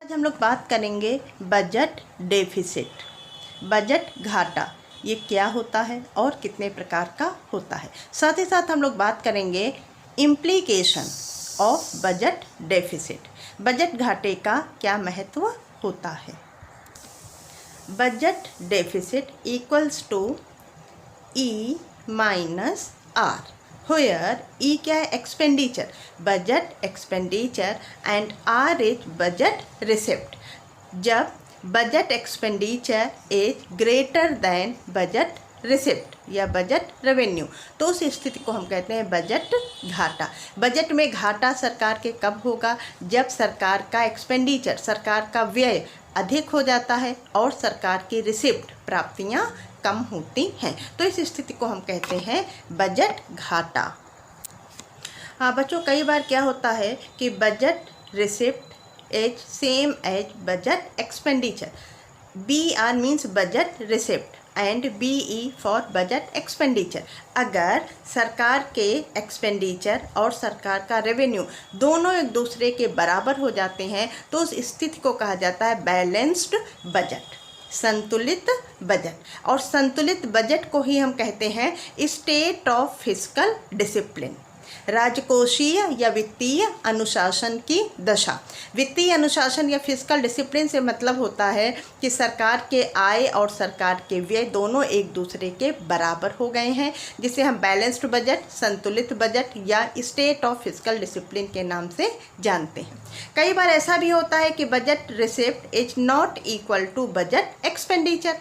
आज हम लोग बात करेंगे बजट डेफिसिट, बजट घाटा। ये क्या होता है और कितने प्रकार का होता है। साथ ही साथ हम लोग बात करेंगे implication of budget deficit, budget घाटे का क्या महत्व होता है। Budget deficit equals to E minus R, where E क्या है, expenditure, budget expenditure and R is budget receipt. जब budget expenditure is greater than budget receipt या बजट रेवेन्यू, तो उस स्थिति को हम कहते हैं बजट घाटा। बजट में घाटा सरकार के कब होगा, जब सरकार का एक्सपेंडिचर, सरकार का व्यय अधिक हो जाता है और सरकार की रिसिप्ट, प्राप्तियां कम होती हैं, तो इस स्थिति को हम कहते हैं बजट घाटा। हाँ बच्चों, कई बार क्या होता है कि budget receipt is same as budget expenditure. BR means budget receipt and BE for budget expenditure. अगर सरकार के एक्सपेंडिचर और सरकार का रेवेन्यू दोनों एक दूसरे के बराबर हो जाते हैं, तो उस स्थिति को कहा जाता है बैलेंस्ड बजट, संतुलित बजट। और संतुलित बजट को ही हम कहते हैं स्टेट ऑफ फिस्कल डिसिप्लिन, राजकोषीय या वित्तीय अनुशासन की दशा। वित्तीय अनुशासन या फिस्कल डिसिप्लिन से मतलब होता है कि सरकार के आय और सरकार के व्यय दोनों एक दूसरे के बराबर हो गए हैं, जिसे हम बैलेंस्ड बजट, संतुलित बजट या स्टेट ऑफ फिस्कल डिसिप्लिन के नाम से जानते हैं। कई बार ऐसा भी होता है कि budget receipt is not equal to budget expenditure.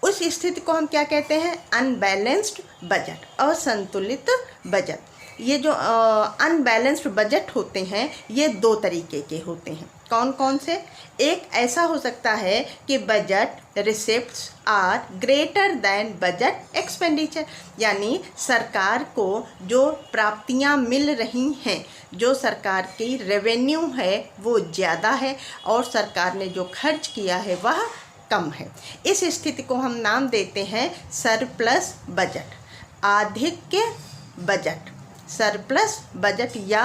उस स्थिति को हम क्या कहते हैं, अनबैलेंस्ड बजट, असंतुलित बजट। ये जो अनबैलेंस्ड बजट होते हैं ये दो तरीके के होते हैं। कौन कौन से? एक ऐसा हो सकता है कि budget receipts are greater than budget expenditure, यानी सरकार को जो प्राप्तियां मिल रही हैं, जो सरकार की रेवेन्यू है वो ज़्यादा है और सरकार ने जो खर्च किया है वह कम है। इस स्थिति को हम नाम देते हैं सरप्लस बजट, आधिक्य बजट, सरप्लस बजट या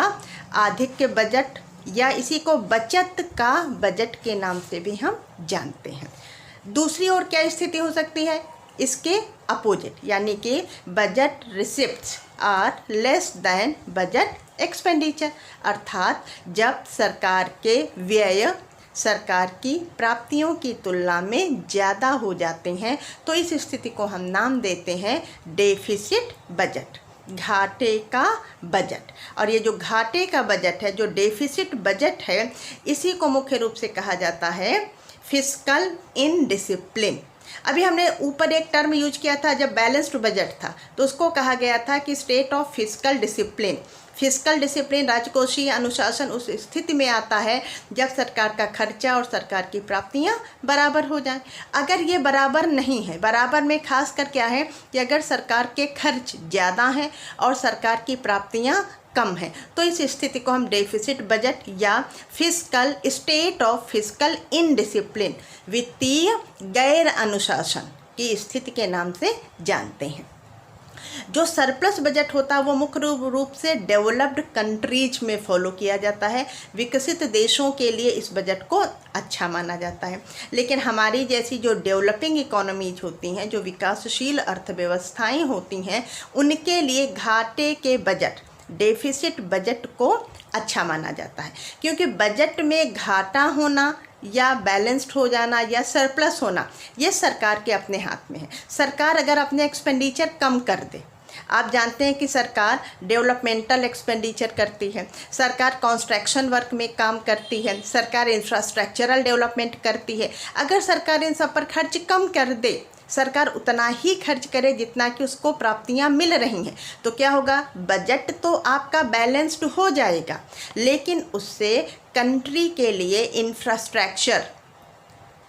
आधिक्य बजट, या इसी को बचत का बजट के नाम से भी हम जानते हैं। दूसरी ओर क्या स्थिति हो सकती है, इसके अपोजिट, यानी कि budget receipts are less than budget expenditure, अर्थात जब सरकार के व्यय सरकार की प्राप्तियों की तुलना में ज़्यादा हो जाते हैं, तो इस स्थिति को हम नाम देते हैं डेफिसिट बजट, घाटे का बजट। और ये जो घाटे का बजट है, जो डेफिसिट बजट है, इसी को मुख्य रूप से कहा जाता है फिस्कल इनडिसिप्लिन। अभी हमने ऊपर एक टर्म यूज किया था जब बैलेंस्ड बजट था, तो उसको कहा गया था कि state of fiscal discipline. Fiscal discipline, राजकोषीय अनुशासन, उस स्थिति में आता है जब सरकार का खर्चा और सरकार की प्राप्तियां बराबर हो जाएं। अगर ये बराबर नहीं है, बराबर में खास कर क्या है कि अगर सरकार के खर्च ज़्यादा हैं और सरकार की प्राप्तियां कम है, तो इस स्थिति को हम डेफिसिट बजट या fiscal, state of fiscal indiscipline, वित्तीय गैर अनुशासन की स्थिति के नाम से जानते हैं। जो सरप्लस बजट होता है वो मुख्य रूप से डेवलप्ड कंट्रीज में फॉलो किया जाता है। विकसित देशों के लिए इस बजट को अच्छा माना जाता है, लेकिन हमारी जैसी जो डेवलपिंग इकोनॉमीज होती हैं, जो विकासशील अर्थव्यवस्थाएं होती हैं, उनके लिए घाटे के बजट, डेफिसिट बजट को अच्छा माना जाता है, क्योंकि बजट में घाटा होना या बैलेंस्ड हो जाना या सरप्लस होना ये सरकार के अपने हाथ में है। सरकार अगर अपने एक्सपेंडिचर कम कर दे, आप जानते हैं कि सरकार डेवलपमेंटल एक्सपेंडिचर करती है, सरकार कंस्ट्रक्शन वर्क में काम करती है, सरकार इंफ्रास्ट्रक्चरल डेवलपमेंट करती है। अगर सरकार इन सब पर खर्च कम कर दे, सरकार उतना ही खर्च करे जितना कि उसको प्राप्तियां मिल रही हैं, तो क्या होगा, बजट तो आपका बैलेंस्ड हो जाएगा, लेकिन उससे कंट्री के लिए इंफ्रास्ट्रक्चर,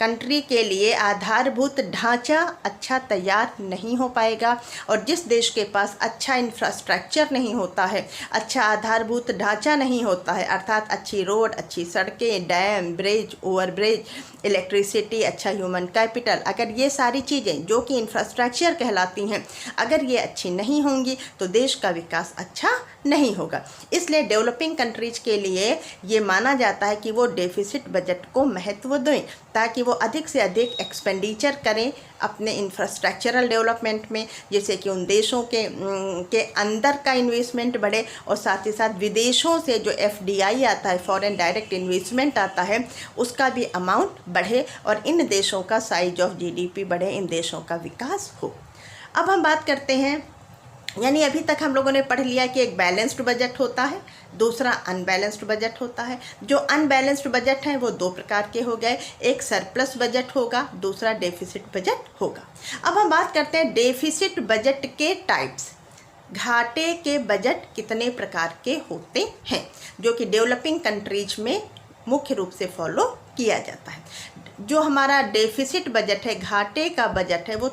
कंट्री के लिए आधारभूत ढांचा अच्छा तैयार नहीं हो पाएगा। और जिस देश के पास अच्छा इंफ्रास्ट्रक्चर नहीं होता है, अच्छा आधारभूत ढांचा नहीं होता है, अर्थात अच्छी रोड, अच्छी सड़कें, डैम, ब्रिज, ओवरब्रिज, इलेक्ट्रिसिटी, अच्छा ह्यूमन कैपिटल, अगर ये सारी चीज़ें जो कि इंफ्रास्ट्रक्चर कहलाती हैं, अगर ये अच्छी नहीं होंगी तो देश का विकास अच्छा नहीं होगा। इसलिए डेवलपिंग कंट्रीज के लिए ये माना जाता है कि वो डेफिसिट बजट को महत्व दें, ताकि वो अधिक से अधिक एक्सपेंडिचर करें अपने इंफ्रास्ट्रक्चरल डेवलपमेंट में, जैसे कि उन देशों के अंदर का इन्वेस्टमेंट बढ़े, और साथ ही साथ विदेशों से जो FDI आता है, फॉरेन डायरेक्ट इन्वेस्टमेंट आता है, उसका भी अमाउंट बढ़े और इन देशों का साइज ऑफ GDP बढ़े, इन देशों का विकास हो। अब हम बात करते हैं, यानी अभी तक हम लोगों ने पढ़ लिया कि एक बैलेंस्ड बजट होता है, दूसरा अनबैलेंस्ड बजट होता है। जो अनबैलेंस्ड बजट हैं वो दो प्रकार के हो गए, एक सरप्लस बजट होगा, दूसरा डेफिसिट बजट होगा। अब हम बात करते हैं डेफिसिट बजट के टाइप्स। घाटे के बजट कितने प्रकार के होते हैं, जो कि डेवलपिंग कंट्रीज में मुख्य रूप से फॉलो किया जाता है। जो हमारा डेफिसिट बजट है, घाटे का बजट है, वो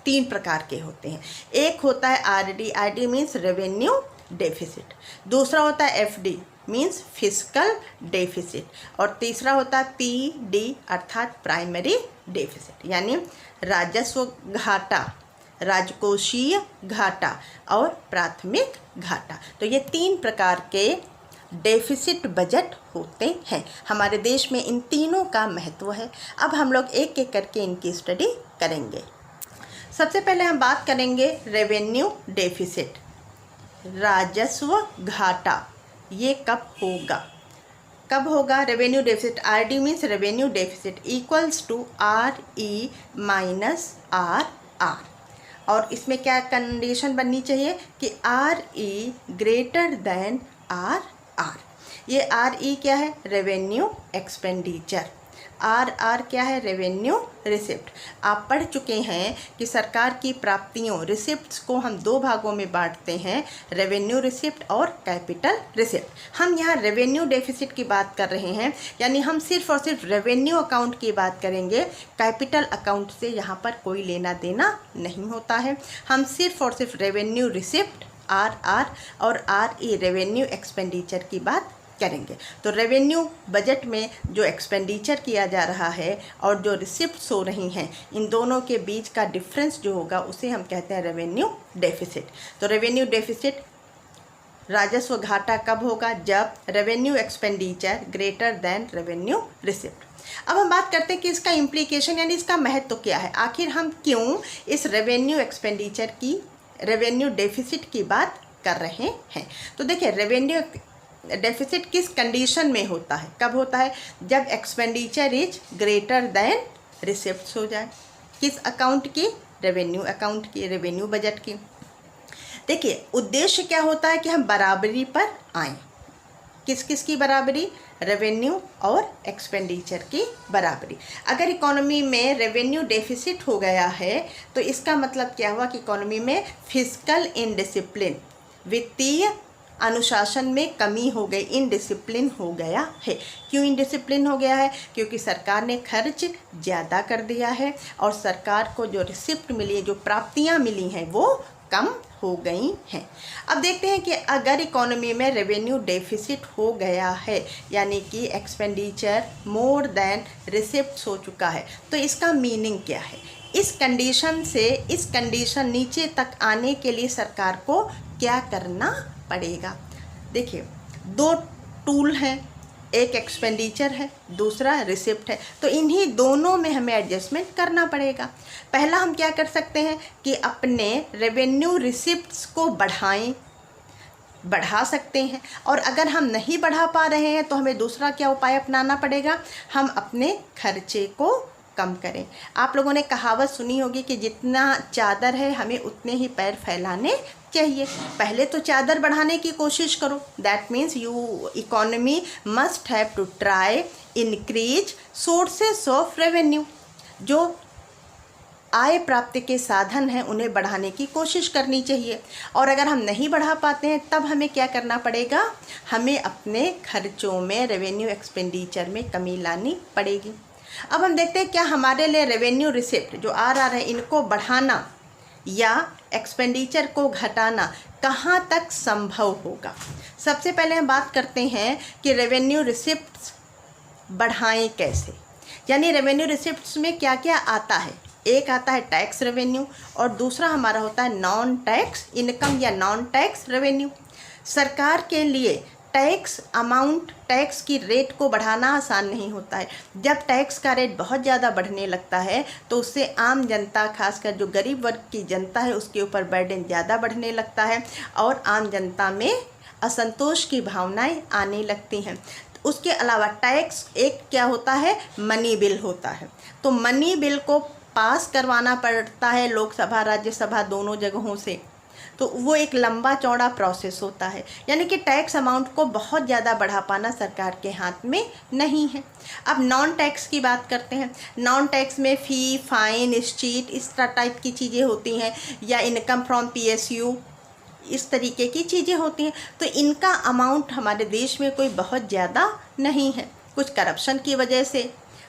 3 प्रकार के होते हैं। एक होता है RDID मीन्स रेवेन्यू डेफिसिट, दूसरा होता है FD मीन्स फिस्कल डेफिसिट, और तीसरा होता है PD अर्थात प्राइमरी डेफिसिट, यानी राजस्व घाटा, राजकोषीय घाटा और प्राथमिक घाटा। तो ये 3 प्रकार के डेफिसिट बजट होते हैं। हमारे देश में इन तीनों का महत्व है। अब हम लोग एक एक करके इनकी स्टडी करेंगे। सबसे पहले हम बात करेंगे रेवेन्यू डेफिसिट, राजस्व घाटा। ये कब होगा revenue deficit? RD means revenue deficit equals to RE minus RR, और इसमें क्या कंडीशन बननी चाहिए कि RE ग्रेटर देन RR। ये RE क्या है? Revenue expenditure. RR क्या है? Revenue receipt. आप पढ़ चुके हैं कि सरकार की प्राप्तियों, रिसिप्ट्स को हम 2 भागों में बांटते हैं, रेवेन्यू रिसिप्ट और कैपिटल रिसिप्ट। हम यहाँ रेवेन्यू डेफिसिट की बात कर रहे हैं, यानी हम सिर्फ और सिर्फ रेवेन्यू अकाउंट की बात करेंगे। कैपिटल अकाउंट से यहाँ पर कोई लेना देना नहीं होता है। हम सिर्फ और सिर्फ रेवेन्यू रिसिप्ट RR और RE रेवेन्यू एक्सपेंडिचर की बात करेंगे। तो रेवेन्यू बजट में जो एक्सपेंडिचर किया जा रहा है और जो रिसिप्ट्स हो रही हैं, इन दोनों के बीच का डिफरेंस जो होगा उसे हम कहते हैं रेवेन्यू डेफिसिट। तो रेवेन्यू डेफिसिट, राजस्व घाटा कब होगा? जब revenue expenditure greater than revenue receipt. अब हम बात करते हैं कि इसका इम्प्लीकेशन यानी इसका महत्व क्या है। आखिर हम क्यों इस रेवेन्यू एक्सपेंडिचर की, रेवेन्यू डेफिसिट की बात कर रहे हैं? तो देखिए, रेवेन्यू डेफिसिट किस कंडीशन में होता है, कब होता है? जब expenditure is greater then receipts हो जाए। किस अकाउंट की? रेवेन्यू अकाउंट की, रेवेन्यू बजट की। देखिए, उद्देश्य क्या होता है कि हम बराबरी पर आएँ। किस किस की बराबरी? रेवेन्यू और एक्सपेंडिचर की बराबरी। अगर इकोनॉमी में रेवेन्यू डेफिसिट हो गया है तो इसका मतलब क्या हुआ कि इकोनॉमी में फिस्कल इनडिसिप्लिन, वित्तीय अनुशासन में कमी हो गई, इनडिसिप्लिन हो गया है। क्यों इनडिसिप्लिन हो गया है? क्योंकि सरकार ने खर्च ज़्यादा कर दिया है और सरकार को जो रिसिप्ट मिली है, जो प्राप्तियां मिली हैं, वो कम हो गई हैं। अब देखते हैं कि अगर इकोनॉमी में रेवेन्यू डेफिसिट हो गया है, यानी कि एक्सपेंडिचर मोर देन रिसिप्ट्स हो चुका है, तो इसका मीनिंग क्या है? इस कंडीशन से इस कंडीशन नीचे तक आने के लिए सरकार को क्या करना पड़ेगा? देखिए, 2 टूल हैं, एक एक्सपेंडिचर है, दूसरा रिसिप्ट है। तो इन्हीं दोनों में हमें एडजस्टमेंट करना पड़ेगा। पहला हम क्या कर सकते हैं कि अपने रेवेन्यू रिसिप्ट्स को बढ़ा सकते हैं, और अगर हम नहीं बढ़ा पा रहे हैं तो हमें दूसरा क्या उपाय अपनाना पड़ेगा? हम अपने खर्चे को कम करें। आप लोगों ने कहावत सुनी होगी कि जितना चादर है हमें उतने ही पैर फैलाने चाहिए। पहले तो चादर बढ़ाने की कोशिश करो। That means you economy must have to try increase sources of revenue. जो आय प्राप्ति के साधन हैं उन्हें बढ़ाने की कोशिश करनी चाहिए। और अगर हम नहीं बढ़ा पाते हैं तब हमें क्या करना पड़ेगा? हमें अपने खर्चों में, रेवेन्यू एक्सपेंडिचर में कमी लानी पड़ेगी। अब हम देखते हैं क्या हमारे लिए रेवेन्यू रिसिप्ट जो RR है, इनको बढ़ाना या एक्सपेंडिचर को घटाना कहाँ तक संभव होगा। सबसे पहले हम बात करते हैं कि रेवेन्यू रिसिप्ट्स बढ़ाएं कैसे, यानी रेवेन्यू रिसिप्ट्स में क्या क्या आता है। एक आता है टैक्स रेवेन्यू और दूसरा हमारा होता है नॉन टैक्स इनकम या नॉन टैक्स रेवेन्यू। सरकार के लिए टैक्स अमाउंट, टैक्स की रेट को बढ़ाना आसान नहीं होता है। जब टैक्स का रेट बहुत ज़्यादा बढ़ने लगता है तो उससे आम जनता, खासकर जो गरीब वर्ग की जनता है, उसके ऊपर बर्डन ज़्यादा बढ़ने लगता है और आम जनता में असंतोष की भावनाएं आने लगती हैं। उसके अलावा टैक्स एक क्या होता है, मनी बिल होता है। तो मनी बिल को पास करवाना पड़ता है लोकसभा राज्यसभा दोनों जगहों से, तो वो एक लंबा चौड़ा प्रोसेस होता है। यानी कि टैक्स अमाउंट को बहुत ज़्यादा बढ़ा पाना सरकार के हाथ में नहीं है। अब नॉन टैक्स की बात करते हैं। नॉन टैक्स में फ़ी, फाइन, स्ट्रीट, इस टाइप की चीज़ें होती हैं, या इनकम फ्रॉम PSU, इस तरीके की चीज़ें होती हैं। तो इनका अमाउंट हमारे देश में कोई बहुत ज़्यादा नहीं है, कुछ करप्शन की वजह से,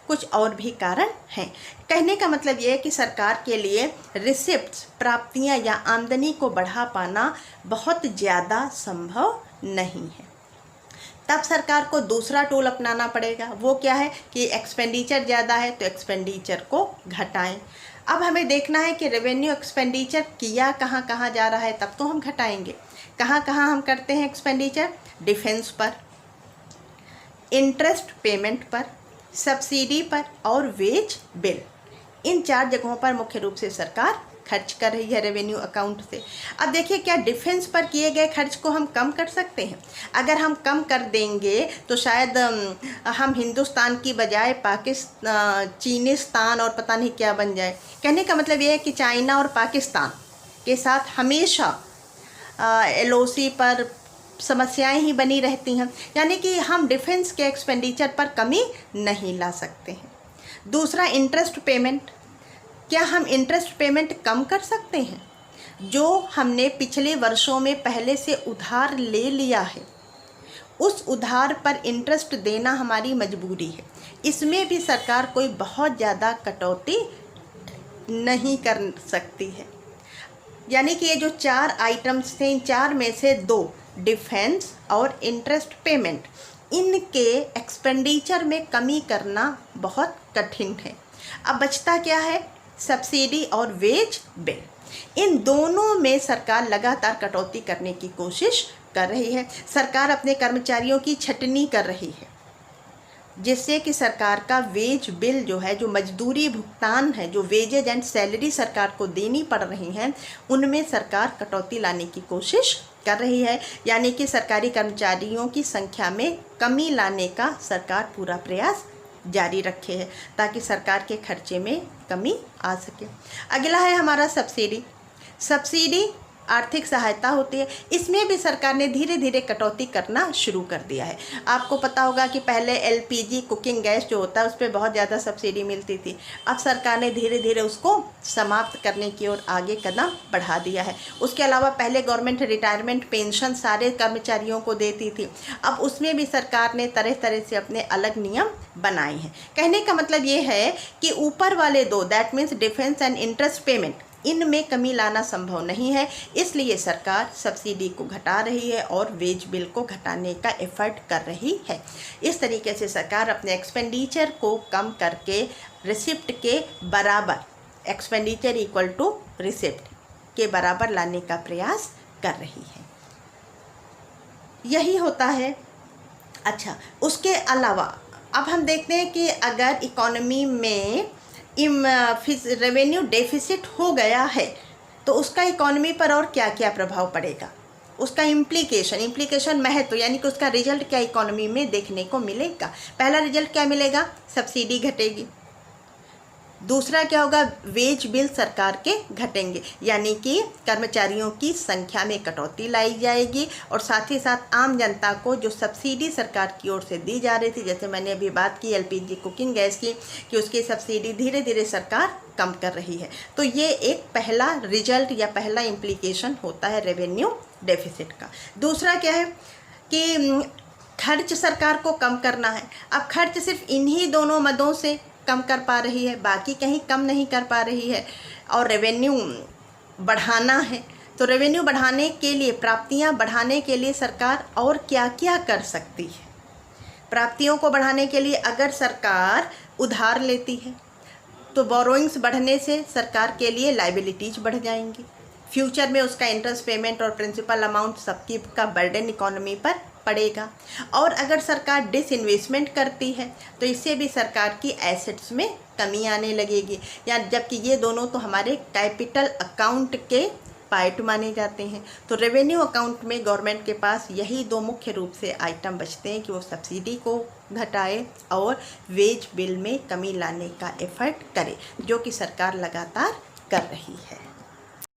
कुछ और भी कारण हैं। कहने का मतलब ये है कि सरकार के लिए रिसिप्ट्स, प्राप्तियां या आमदनी को बढ़ा पाना बहुत ज़्यादा संभव नहीं है। तब सरकार को दूसरा टूल अपनाना पड़ेगा। वो क्या है कि एक्सपेंडिचर ज़्यादा है तो एक्सपेंडिचर को घटाएं। अब हमें देखना है कि रेवेन्यू एक्सपेंडिचर किया कहाँ कहाँ जा रहा है, तब तो हम घटाएंगे। कहाँ कहाँ हम करते हैं एक्सपेंडिचर? डिफेंस पर, इंटरेस्ट पेमेंट पर, सब्सिडी पर और वेज बिल। इन 4 जगहों पर मुख्य रूप से सरकार खर्च कर रही है रेवेन्यू अकाउंट से। अब देखिए, क्या डिफेंस पर किए गए खर्च को हम कम कर सकते हैं? अगर हम कम कर देंगे तो शायद हम हिंदुस्तान की बजाय पाकिस्तान, चीनिस्तान और पता नहीं क्या बन जाए। कहने का मतलब ये है कि चाइना और पाकिस्तान के साथ हमेशा LOC पर समस्याएं ही बनी रहती हैं। यानी कि हम डिफेंस के एक्सपेंडिचर पर कमी नहीं ला सकते हैं। दूसरा, इंटरेस्ट पेमेंट। क्या हम इंटरेस्ट पेमेंट कम कर सकते हैं? जो हमने पिछले वर्षों में पहले से उधार ले लिया है, उस उधार पर इंटरेस्ट देना हमारी मजबूरी है। इसमें भी सरकार कोई बहुत ज़्यादा कटौती नहीं कर सकती है। यानी कि ये जो 4 आइटम्स थे, इन 4 में से 2, डिफेंस और इंटरेस्ट पेमेंट, इनके एक्सपेंडिचर में कमी करना बहुत कठिन है। अब बचता क्या है? सब्सिडी और वेज बिल। इन दोनों में सरकार लगातार कटौती करने की कोशिश कर रही है। सरकार अपने कर्मचारियों की छटनी कर रही है, जिससे कि सरकार का वेज बिल जो है, जो मजदूरी भुगतान है, जो वेजेज एंड सैलरी सरकार को देनी पड़ रही हैं, उनमें सरकार कटौती लाने की कोशिश कर रही है। यानी कि सरकारी कर्मचारियों की संख्या में कमी लाने का सरकार पूरा प्रयास जारी रखे है, ताकि सरकार के खर्चे में कमी आ सके। अगला है हमारा सब्सिडी। सब्सिडी आर्थिक सहायता होती है। इसमें भी सरकार ने धीरे धीरे कटौती करना शुरू कर दिया है। आपको पता होगा कि पहले LPG कुकिंग गैस जो होता है उस पर बहुत ज़्यादा सब्सिडी मिलती थी। अब सरकार ने धीरे धीरे उसको समाप्त करने की ओर आगे कदम बढ़ा दिया है। उसके अलावा पहले गवर्नमेंट रिटायरमेंट पेंशन सारे कर्मचारियों को देती थी, अब उसमें भी सरकार ने तरह तरह से अपने अलग नियम बनाए हैं। कहने का मतलब ये है कि ऊपर वाले 2, that means defence and interest payment, इनमें कमी लाना संभव नहीं है। इसलिए सरकार सब्सिडी को घटा रही है और वेज बिल को घटाने का एफर्ट कर रही है। इस तरीके से सरकार अपने एक्सपेंडिचर को कम करके रिसिप्ट के बराबर, एक्सपेंडिचर इक्वल टू रिसिप्ट के बराबर लाने का प्रयास कर रही है। यही होता है। अच्छा, उसके अलावा अब हम देखते हैं कि अगर इकोनॉमी में रेवेन्यू डेफिसिट हो गया है तो उसका इकोनॉमी पर और क्या क्या प्रभाव पड़ेगा, उसका इम्प्लीकेशन महत्व, यानी कि उसका रिजल्ट क्या इकोनॉमी में देखने को मिलेगा। पहला रिजल्ट क्या मिलेगा? सब्सिडी घटेगी। दूसरा क्या होगा? वेज बिल सरकार के घटेंगे, यानी कि कर्मचारियों की संख्या में कटौती लाई जाएगी और साथ ही साथ आम जनता को जो सब्सिडी सरकार की ओर से दी जा रही थी, जैसे मैंने अभी बात की LPG कुकिंग गैस की, कि उसकी सब्सिडी धीरे धीरे सरकार कम कर रही है। तो ये एक पहला रिजल्ट या पहला इम्प्लीकेशन होता है रेवेन्यू डेफिसिट का। दूसरा क्या है कि खर्च सरकार को कम करना है। अब खर्च सिर्फ इन्हीं दोनों मदों से कम कर पा रही है, बाकी कहीं कम नहीं कर पा रही है, और रेवेन्यू बढ़ाना है। तो रेवेन्यू बढ़ाने के लिए, प्राप्तियां बढ़ाने के लिए सरकार और क्या क्या कर सकती है? प्राप्तियों को बढ़ाने के लिए अगर सरकार उधार लेती है तो बोरोइंग्स बढ़ने से सरकार के लिए लायबिलिटीज बढ़ जाएंगी। फ्यूचर में उसका इंटरेस्ट पेमेंट और प्रिंसिपल अमाउंट सबकी का बर्डन इकोनॉमी पर पड़ेगा। और अगर सरकार डिसइन्वेस्टमेंट करती है तो इससे भी सरकार की एसेट्स में कमी आने लगेगी, या जबकि ये दोनों तो हमारे कैपिटल अकाउंट के पार्ट माने जाते हैं। तो रेवेन्यू अकाउंट में गवर्नमेंट के पास यही दो मुख्य रूप से आइटम बचते हैं कि वो सब्सिडी को घटाए और वेज बिल में कमी लाने का एफर्ट करे, जो कि सरकार लगातार कर रही है।